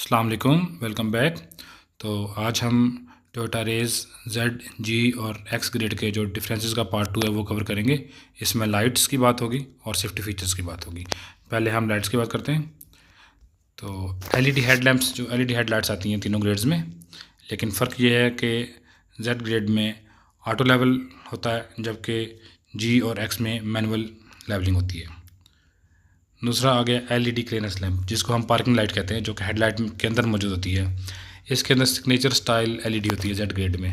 अस्सलाम वालेकुम, welcome back. तो आज हम टोयोटा रेस जेड जी और एक्स ग्रेड के जो डिफरेंसेस का पार्ट 2 है वो कवर करेंगे। इसमें लाइट्स की बात होगी और सेफ्टी फीचर्स की बात होगी। पहले हम लाइट्स की बात करते हैं। तो एलईडी हेडलैम्प्स, जो एलईडी हेडलाइट्स आती हैं तीनों ग्रेड्स में, लेकिन फ़र्क ये है कि जेड ग्रेड में ऑटो लेवल होता है, जबकि जी और एक्स में मैनुअल लेवलिंग होती है। दूसरा आ गया एलईडी क्लीयरेंस लैंप, जिसको हम पार्किंग लाइट कहते हैं, जो कि हेडलाइट के अंदर मौजूद होती है। इसके अंदर सिग्नेचर स्टाइल एलईडी होती है जेड ग्रेड में,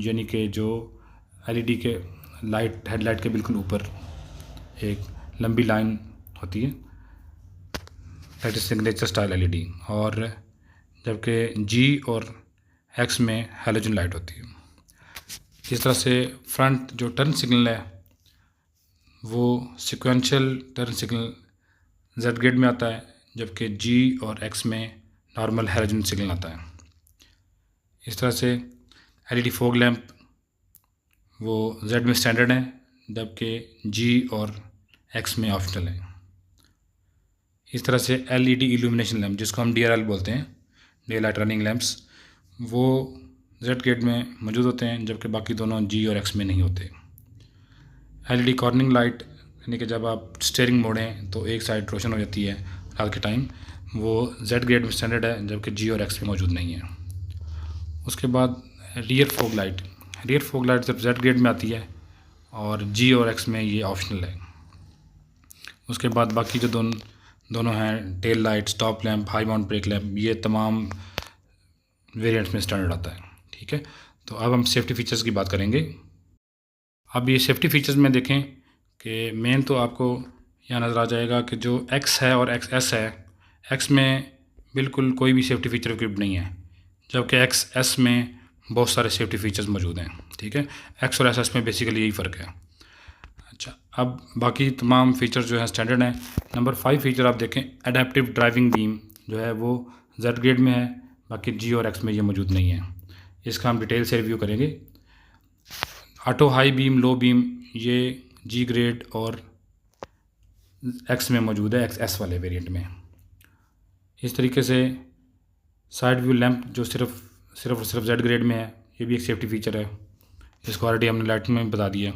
यानी कि जो एलईडी के लाइट हेडलाइट के बिल्कुल ऊपर एक लंबी लाइन होती है, that is signature style LED. और जबकि जी और एक्स में हैलोजन लाइट होती है। इस तरह से फ्रंट जो टर्न सिग्नल है वो sequential turn signal Z grade में आता है, जबकि जी और एक्स में नॉर्मल हैलोजन सिग्नल आता है। इस तरह से एलईडी फॉग लैंप वो जेड में स्टैंडर्ड है, जबकि जी और एक्स में ऑप्शनल है। इस तरह से एलईडी इल्यूमिनेशन लैंप, जिसको हम डीआरएल बोलते हैं, डे लाइट रनिंग लैंप्स, वो जेड ग्रेड में मौजूद होते हैं, जबकि बाकी दोनों जी और एक्स में नहीं होते। एलईडी कॉर्निंग लाइट, यानी कि जब आप स्टीयरिंग मोड़ें तो एक साइड रोशन हो जाती है रात के टाइम, वो जेड ग्रेड में स्टैंडर्ड है, जबकि जी और एक्स में मौजूद नहीं है। उसके बाद rear fog light, rear fog light जब जेड ग्रेड में आती है और जी और एक्स में ये ऑप्शनल है। उसके बाद बाकी जो दोनों हैं, tail light, stop lamp, high mount brake lamp, ये तमाम वेरिएंट्स में स्टैंडर्ड आता है। ठीक है, तो अब हम सेफ्टी फीचर्स की बात करेंगे। अब ये सेफ्टी फीचर्स में देखें कि मेन तो आपको यहाँ नज़र आ जाएगा कि जो एक्स है और एक्स एस है, एक्स में बिल्कुल कोई भी सेफ्टी फीचर इक्विप्ड नहीं है, जबकि एक्स एस में बहुत सारे सेफ्टी फीचर्स मौजूद हैं। ठीक है, एक्स और एस एस में बेसिकली यही फ़र्क है। अच्छा, अब बाकी तमाम फीचर्स जो हैं स्टैंडर्ड हैं। नंबर 5 फीचर आप देखें, एडेप्टिव ड्राइविंग बीम जो है वो जेड ग्रेड में है, बाकी जी और एक्स में ये मौजूद नहीं है। इसका हम डिटेल से रिव्यू करेंगे। Auto high beam, low beam, ये जी ग्रेड और एक्स में मौजूद है, एक्स एस वाले वेरिएंट में। इस तरीके से साइड व्यू लैंप जो सिर्फ और सिर्फ जेड ग्रेड में है, ये भी एक सेफ्टी फीचर है, इसको ऑलरेडी हमने लाइटिंग में बता दिया।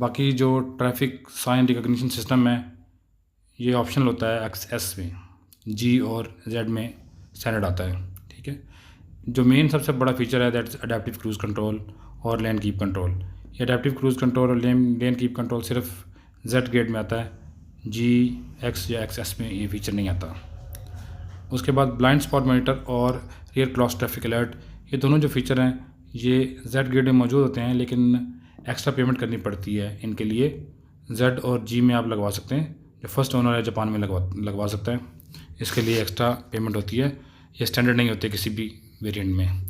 बाकी जो ट्रैफिक साइन रिकॉग्निशन सिस्टम है, ये ऑप्शनल होता है एक्स एस में, जी और जेड में स्टैंडर्ड आता है। ठीक है, जो मेन सबसे बड़ा फीचर है दैट्स अडेप्टिव क्रूज़ कंट्रोल और लेन कीप कंट्रोल। ये अडेप्टिव क्रूज़ कंट्रोल और लेन कीप कंट्रोल सिर्फ जेड ग्रेड में आता है, जी एक्स या एक्स एस में ये फीचर नहीं आता। उसके बाद ब्लाइंड स्पॉट मॉनिटर और रियर क्रॉस ट्रैफिक अलर्ट, ये दोनों जो फीचर हैं ये जेड ग्रेड में मौजूद होते हैं, लेकिन एक्स्ट्रा पेमेंट करनी पड़ती है इनके लिए। जेड और जी में आप लगवा सकते हैं, जो फर्स्ट ओनर है जापान में लगवा सकता है, इसके लिए एक्स्ट्रा पेमेंट होती है। ये स्टैंडर्ड नहीं होते किसी भी वेरिएंट में।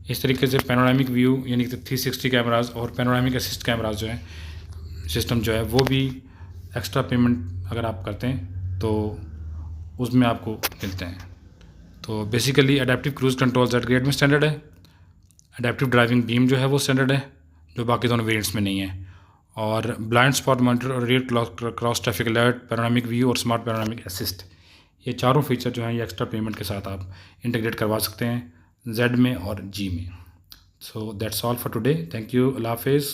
इस तरीके से पैनोरामिक व्यू यानी कि 360 कैमराज और पैनोरामिक असिस्ट कैमराज जो है सिस्टम जो है वो भी एक्स्ट्रा पेमेंट अगर आप करते हैं तो उसमें आपको मिलते हैं। तो basically adaptive cruise control Z grade में स्टैंडर्ड है, अडेप्टिव ड्राइविंग बीम जो है वो स्टैंडर्ड है, जो बाकी दोनों वेरिएंट्स में नहीं है। और ब्लाइंड स्पॉट मॉनिटर और rear cross traffic alert, panoramic view और स्मार्ट पैनोरामिक असिस्ट, ये चारों फीचर जो हैं ये एक्स्ट्रा पेमेंट के साथ आप इंटीग्रेट करवा सकते हैं जेड में और जी में। So that's all for today, thank you, अल्लाह हाफिज़।